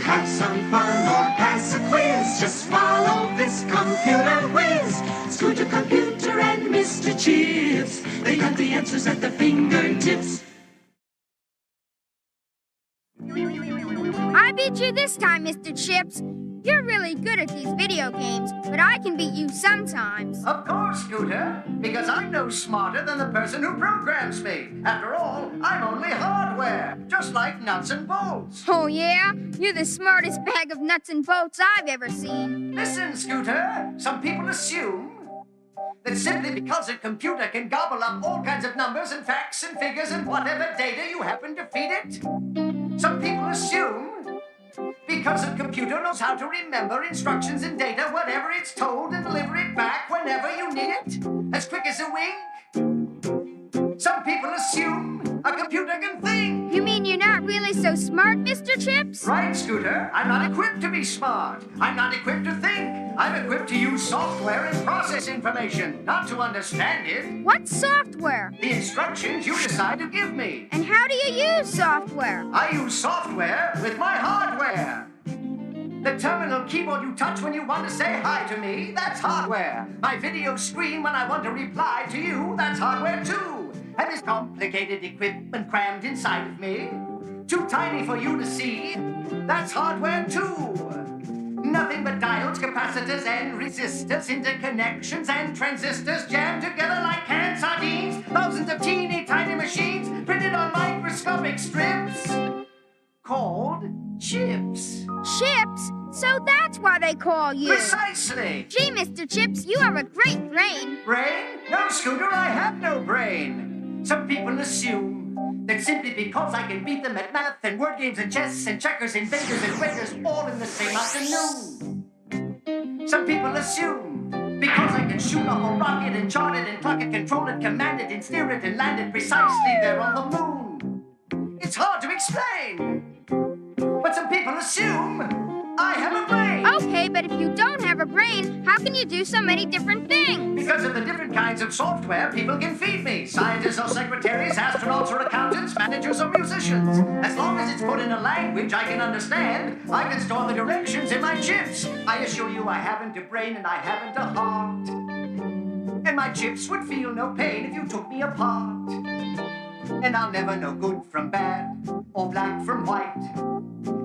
Have some fun or pass a quiz. Just follow this computer whiz. Scooter Computer and Mr. Chips. They got the answers at their fingertips. I beat you this time, Mr. Chips. You're really good at these video games, but I can beat you sometimes. Of course, Scooter, because I'm no smarter than the person who programs me. After all, I'm only hardware, just like nuts and bolts. Oh, yeah? You're the smartest bag of nuts and bolts I've ever seen. Listen, Scooter, some people assume that simply because a computer can gobble up all kinds of numbers and facts and figures and whatever data you happen to feed it, some people assume because a computer knows how to remember instructions and data, whatever it's told, and deliver it back whenever you need it, as quick as a wink. Some people assume a computer can think. You mean you're not really so smart, Mr. Chips? Right, Scooter. I'm not equipped to be smart. I'm not equipped to think. I'm equipped to use software and process information, not to understand it. What software? The instructions you decide to give me. And how do you use software? I use software with my hardware. The terminal keyboard you touch when you want to say hi to me, that's hardware. My video screen when I want to reply to you, that's hardware too. And this complicated equipment crammed inside of me, too tiny for you to see, that's hardware too. Nothing but diodes, capacitors, and resistors, interconnections and transistors jammed together like canned sardines, thousands of teeny tiny machines printed on microscopic strips called chips. Chips? So that's why they call you. Precisely. Gee, Mr. Chips, you have a great brain. Brain? No, Scooter, I have no brain. Some people assume that simply because I can beat them at math and word games and chess and checkers and fingers and breakers all in the same afternoon. Some people assume because I can shoot off a rocket and chart it and clock it, control it, command it and steer it and land it precisely there on the moon. It's hard to explain. But some people assume I have a brain. Okay, but if you don't have a brain, how can you do so many different things? Because of the different kinds of software people can feed me. Scientists or secretaries, astronauts or accountants, managers or musicians. As long as it's put in a language I can understand, I can store the directions in my chips. I assure you I haven't a brain and I haven't a heart. And my chips would feel no pain if you took me apart. And I'll never know good from bad, or black from white.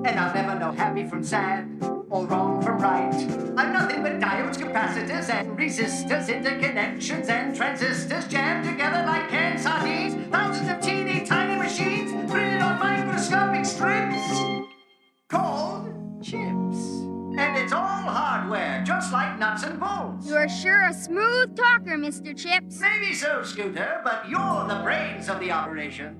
And I'll never know happy from sad, or wrong from right. I'm nothing but diodes, capacitors, and resistors, interconnections and transistors jammed together like canned sardines, thousands of teeny tiny machines printed on microscopic strips called chips. And it's all hardware, just like nuts and bolts. You're sure a smooth talker, Mr. Chips. Maybe so, Scooter, but you're the brains of the operation.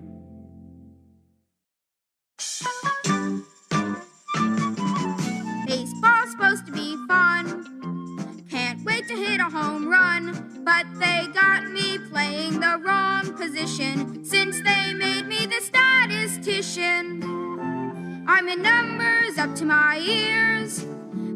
Baseball's supposed to be fun. Can't wait to hit a home run. But they got me playing the wrong position since they made me the statistician. I'm in numbers up to my ears.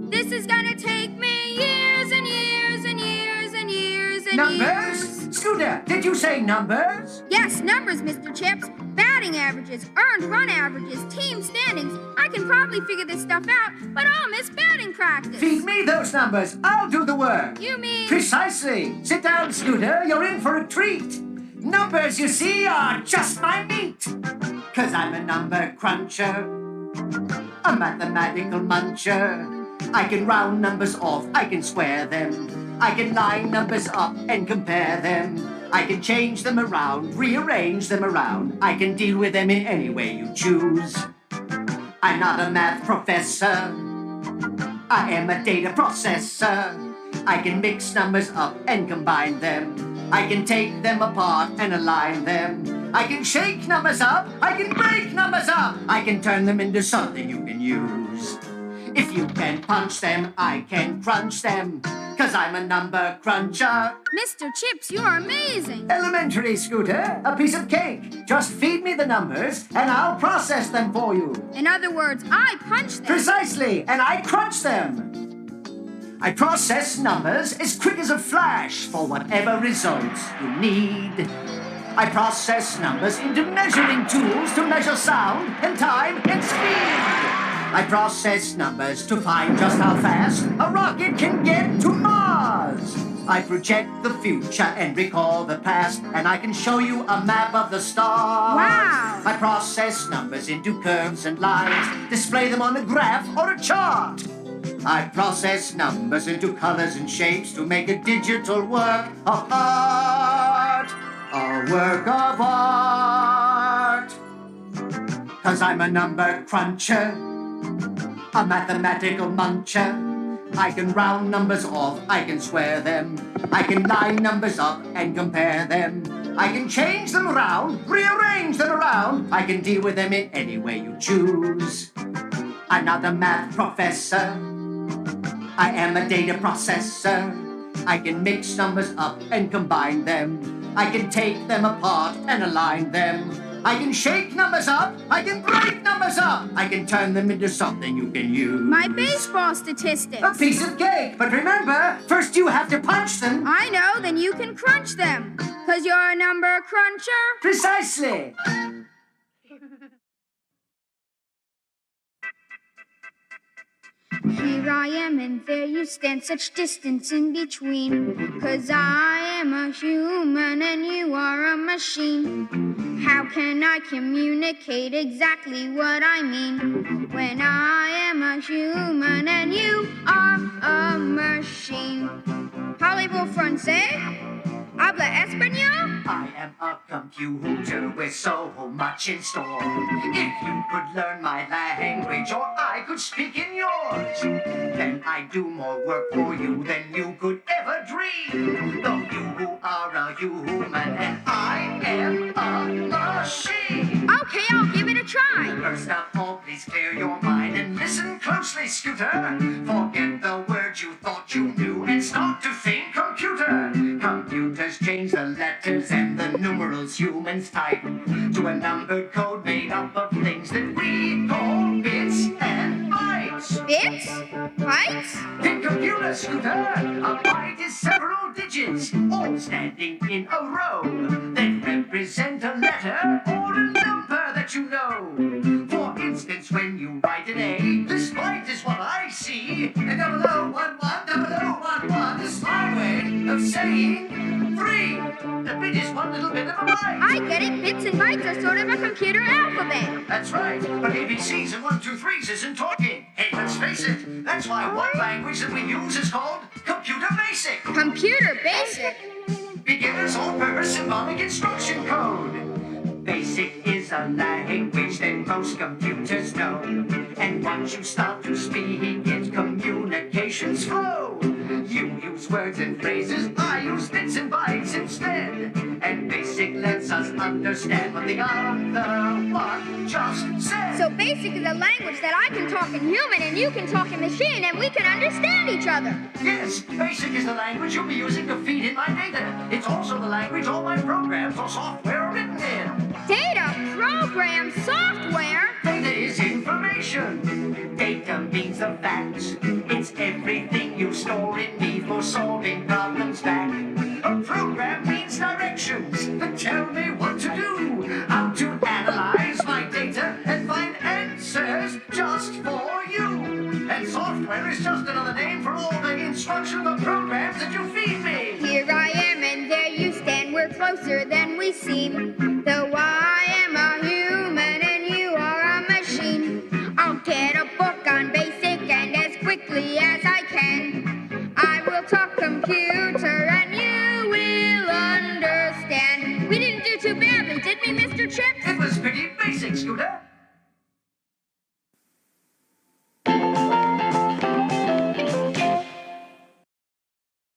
This is gonna take me years and years and years and years and Numbers? years. Scooter, did you say numbers? Yes, numbers, Mr. Chips. Batting averages, earned run averages, team standings. I can probably figure this stuff out, but I'll miss batting practice. Feed me those numbers. I'll do the work. You mean... Precisely. Sit down, Scooter. You're in for a treat. Numbers, you see, are just my meat. 'Cause I'm a number cruncher, a mathematical muncher. I can round numbers off, I can square them. I can line numbers up and compare them. I can change them around, rearrange them around. I can deal with them in any way you choose. I'm not a math professor. I am a data processor. I can mix numbers up and combine them. I can take them apart and align them. I can shake numbers up. I can break numbers up. I can turn them into something you can use. If you can punch them, I can crunch them. 'Cause I'm a number cruncher. Mr. Chips, you're amazing. Elementary, Scooter. A piece of cake. Just feed me the numbers, and I'll process them for you. In other words, I punch them. Precisely, and I crunch them. I process numbers as quick as a flash for whatever results you need. I process numbers into measuring tools to measure sound and time and speed. I process numbers to find just how fast a rocket can get to Mars. I project the future and recall the past, and I can show you a map of the stars. Wow! I process numbers into curves and lines, display them on a graph or a chart. I process numbers into colors and shapes to make a digital work of art. A work of art. 'Cause I'm a number cruncher, a mathematical muncher. I can round numbers off, I can square them. I can line numbers up and compare them. I can change them around, rearrange them around. I can deal with them in any way you choose. I'm not a math professor, I am a data processor. I can mix numbers up and combine them. I can take them apart and align them. I can shake numbers up, I can break numbers up. I can turn them into something you can use. My baseball statistics. A piece of cake, but remember, first you have to punch them. I know, then you can crunch them. 'Cause you're a number cruncher. Precisely. Here I am and there you stand, such distance in between. 'Cause I am a human and you are a machine. How can I communicate exactly what I mean when I am a human and you are a machine? Parlez-vous français? Habla español? I am a computer with so much in store. If you could learn my language or I could speak in yours, then I'd do more work for you than you could ever dream. Though you are a human and I am a machine. Okay, I'll give it a try. First of all, please clear your mind and listen closely, Scooter. Forget the words you thought you knew and start to think computer. Computers change the letters and the numerals humans type to a numbered code made up of things that we call bits and bytes. Bits? Bytes? In computer, Scooter, a byte is several digits, all standing in a row, that represent a letter or a number that you know. For instance, when you write an A, this byte is what I see, and 0011 is my way of saying 3. The bit is one little bit of a byte. I get it. Bits and bytes are sort of a computer alphabet. That's right, but ABCs and 1, 2, 3s isn't talking. Hey, let's face it, that's why one language that we use is called Computer Basic. Computer basic? Beginner's all-purpose symbolic instruction code. Basic is a language that most computers know. And once you start to speak it, communications flow. You use words and phrases, I use bits and bytes instead. And Basic lets us understand what the other one just said. So basic is a language that I can talk in human and you can talk in machine and we can understand each other. Yes, Basic is the language you'll be using to feed in my data. It's also the language all my programs or software are written in. Data, program, software. Data is information. Data means the facts. It's everything you store in me for solving problems back. A program means directions that tell me what to do, how to analyze my data and find answers just for you. And software is just another name for all the instructional programs that you feed me. Here I am and there you stand. We're closer than we seem.